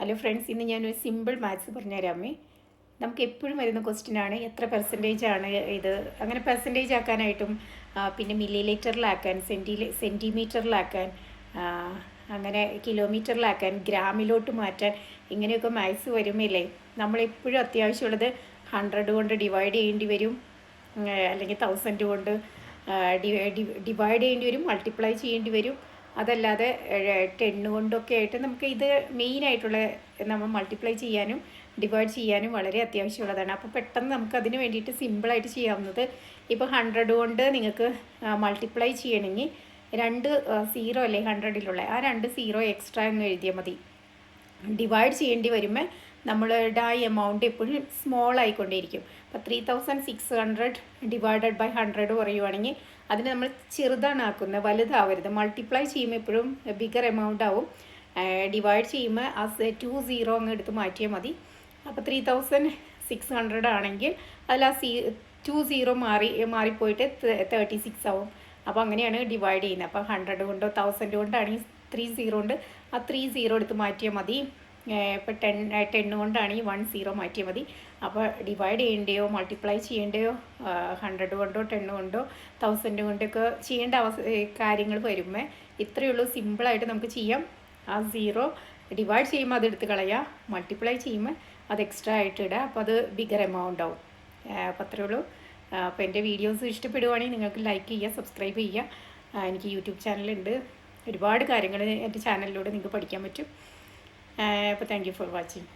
Hello friends, ഇന്ന് ഞാനൊരു simple maths പറഞ്ഞുതരാമേ. നമുക്ക് എപ്പോഴും വരുന്ന ക്വസ്റ്റ്യനാണ് എത്ര പെർസെൻറ്റേജ് ആണ് ഇത്. അങ്ങനെ പെർസെൻറ്റേജ് ആക്കാനായിട്ടും പിന്നെ മില്ലി ലിറ്ററിലാക്കാൻ, സെൻറ്റിമീറ്ററിലാക്കാൻ, അങ്ങനെ കിലോമീറ്ററിലാക്കാൻ, ഗ്രാമിലോട്ട് മാറ്റാൻ, ഇങ്ങനെയൊക്കെ മാത്സ് വരുമില്ലേ. നമ്മളെപ്പോഴും അത്യാവശ്യമുള്ളത് 100 കൊണ്ട് ഡിവൈഡ് ചെയ്യേണ്ടി വരും, അല്ലെങ്കിൽ 1000 കൊണ്ട് ഡിവൈഡ് ചെയ്യേണ്ടി വരും, മൾട്ടിപ്ലൈ ചെയ്യേണ്ടി വരും. അതല്ലാതെ 10 കൊണ്ടൊക്കെ ആയിട്ട് നമുക്ക് ഇത് മെയിനായിട്ടുള്ള നമ്മൾ മൾട്ടിപ്ലൈ ചെയ്യാനും ഡിവൈഡ് ചെയ്യാനും വളരെ അത്യാവശ്യമുള്ളതാണ്. അപ്പോൾ പെട്ടെന്ന് നമുക്ക് അതിന് വേണ്ടിയിട്ട് സിമ്പിളായിട്ട് ചെയ്യാവുന്നത്, ഇപ്പോൾ 100 കൊണ്ട് നിങ്ങൾക്ക് മൾട്ടിപ്ലൈ ചെയ്യണമെങ്കിൽ 2 സീറോ അല്ലേ 100ലുള്ള, ആ 2 സീറോ എക്സ്ട്രാ എന്ന് എഴുതിയാൽ മതി. ഡിവൈഡ് ചെയ്യേണ്ടി വരുമ്പോൾ നമ്മളുടെ ആ എമൗണ്ട് എപ്പോഴും സ്മോൾ ആയിക്കൊണ്ടേയിരിക്കും. അപ്പോൾ 3600 ഡിവൈഡഡ് ബൈ 100 പറയുവാണെങ്കിൽ അതിന് നമ്മൾ ചെറുതാണ് ആക്കുന്നത്, വലുതാവരുത്. മൾട്ടിപ്ലൈ ചെയ്യുമ്പോൾ എപ്പോഴും ബിഗർ എമൗണ്ട് ആവും. ഡിവൈഡ് ചെയ്യുമ്പോൾ ആ 2 സീറോ അങ്ങ് എടുത്ത് മാറ്റിയാൽ മതി. അപ്പോൾ 3600 ആണെങ്കിൽ അതിൽ ആ 2 സീറോ മാറിപ്പോയിട്ട് 36 ആവും. അപ്പോൾ അങ്ങനെയാണ് ഡിവൈഡ് ചെയ്യുന്നത്. അപ്പോൾ 100 കൊണ്ടോ 1000 കൊണ്ടാണെങ്കിൽ 3 സീറോ ഉണ്ട്, ആ 3 സീറോ എടുത്ത് മാറ്റിയാൽ മതി. ഇപ്പോൾ 10 കൊണ്ടാണെങ്കിൽ 1 സീറോ മാറ്റിയാൽ മതി. അപ്പോൾ ഡിവൈഡ് ചെയ്യേണ്ടയോ മൾട്ടിപ്ലൈ ചെയ്യേണ്ടയോ 100 കൊണ്ടോ 10 കൊണ്ടോ 1000 കൊണ്ടൊക്കെ ചെയ്യേണ്ട കാര്യങ്ങൾ വരുമ്പോൾ ഇത്രയേ ഉള്ളൂ. സിമ്പിളായിട്ട് നമുക്ക് ചെയ്യാം. ആ സീറോ ഡിവൈഡ് ചെയ്യുമ്പോൾ അത് എടുത്ത് കളയുക, മൾട്ടിപ്ലൈ ചെയ്യുമ്പോൾ അത് എക്സ്ട്രാ ആയിട്ട് ഇടുക. അപ്പോൾ അത് ബിഗർ എമൗണ്ട് ആവും. അപ്പോൾ അത്രയേ ഉള്ളൂ. അപ്പോൾ എൻ്റെ വീഡിയോസ് ഇഷ്ടപ്പെടുവാണെങ്കിൽ നിങ്ങൾക്ക് ലൈക്ക് ചെയ്യുക, സബ്സ്ക്രൈബ് ചെയ്യുക. എനിക്ക് യൂട്യൂബ് ചാനലുണ്ട്, ഒരുപാട് കാര്യങ്ങൾ എൻ്റെ ചാനലിലൂടെ നിങ്ങൾക്ക് പഠിക്കാൻ പറ്റും. അപ്പോൾ താങ്ക് യു ഫോർ വാച്ചിങ്.